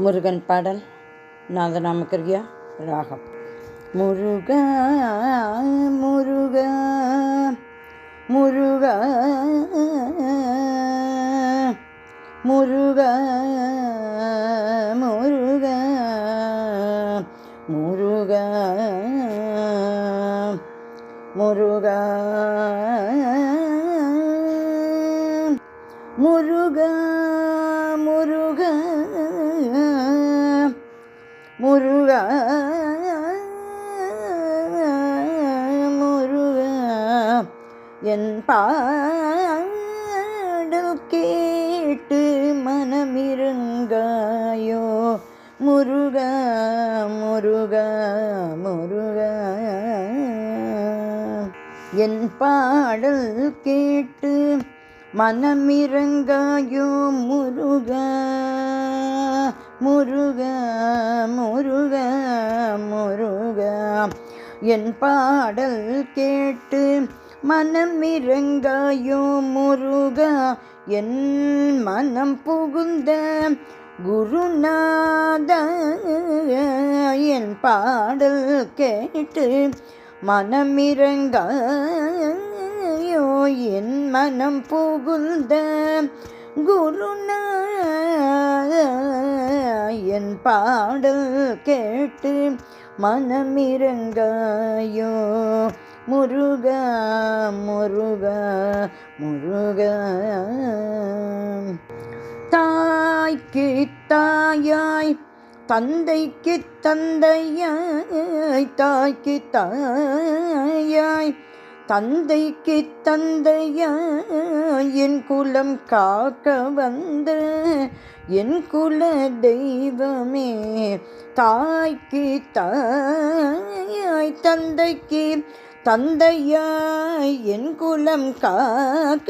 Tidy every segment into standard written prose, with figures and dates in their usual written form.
முருகன் பாடல் நாதநாமக்கிரியா ராகம். முருகா முருகா முருகா முருகா முருகா முருகா முருகா முருகா முருகா முருகா முருகா என் பாடல் கேட்டு மனமிருங்காயோ முருகா முருகா முருகா என் பாடல் கேட்டு மனமிரங்காயோ முருகா முருகா முருகா முருகா என் பாடல் கேட்டு மனமிரங்காயோ முருகா என் மனம் புகுந்த குருநாதா என் பாடல் கேட்டு மனமிரங்காயோ என் மனம் புகுந்த குருநாதா என் பாடல் கேட்டு மனமிரங்காயோ முருகா முருகா முருகா தாய்க்கு தாயாய் தந்தைக்கு தந்தையாய் தாய்க்கு தாயாய் தந்தைக்கு தந்தையாய் என் குலம் காக்க வந்த என் குல தெய்வமே தாய்க்கு தாயாய் தந்தைக்கு தந்தையாய் என் குலம் காக்க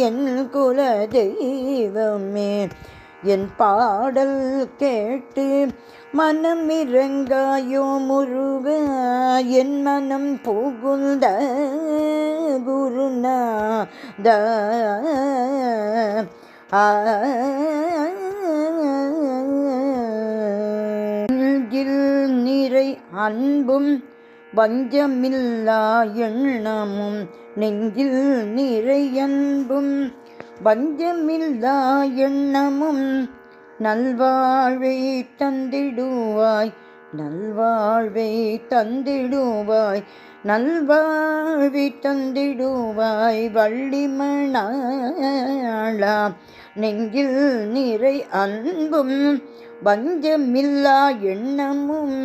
என் குல தெய்வமே என் பாடல் கேட்டு மனமிரங்காயோ முருகா என் மனம் புகுந்த குருநாதா நெஞ்சில் நிறை அன்பும் வஞ்சமில்லா எண்ணமும் நெஞ்சில் நிறை அன்பும் வஞ்சமில்லா எண்ணமும் நல்வாழ்வை தந்திடுவாய் நல்வாழ்வை தந்திடுவாய் நல்வாழ்வை தந்திடுவாய் வள்ளிமணாளா நெஞ்சில் நிறை அன்பும் வஞ்சமில்லா எண்ணமும்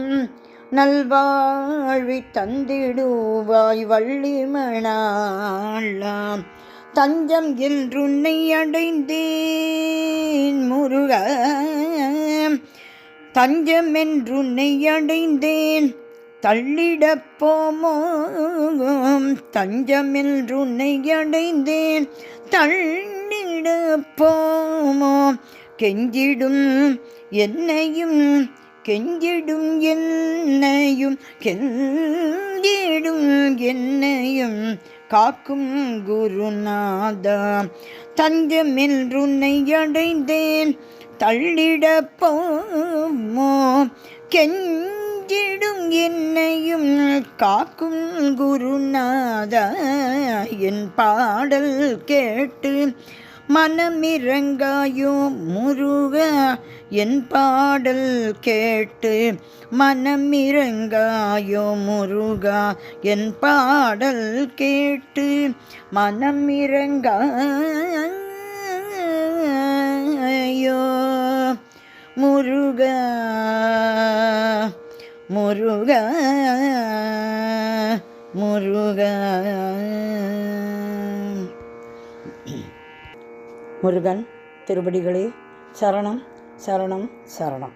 நல்வாழ்வை தந்திடுவாய் வள்ளிமணாளா தஞ்சம் என்றுன்னை அடைந்தேன் முருகா தஞ்சம் என்றுன்னை அடைந்தேன் தள்ளிடப் போமோ தஞ்சம் என்றுன்னை அடைந்தேன் தள்ளிடப் போமோ கெஞ்சிடும் என்னையும் கெஞ்சிடும் என்னையும் கெஞ்சிடும் என்னையும் காக்கும் குருநாதா தஞ்சமென்றுன்னை அடைந்தேன் தள்ளிடப் போமோ கெஞ்சிடும் என்னையும் காக்கும் குருநாதா என் பாடல் கேட்டு மனமிரங்காயோ முருகா என் பாடல் கேட்டு மனமிரங்காயோ முருகா என் பாடல் கேட்டு மனமிரங்காயோ முருகா முருகா முருகா. முருகன் திருவடிகளே சரணம் சரணம் சரணம்.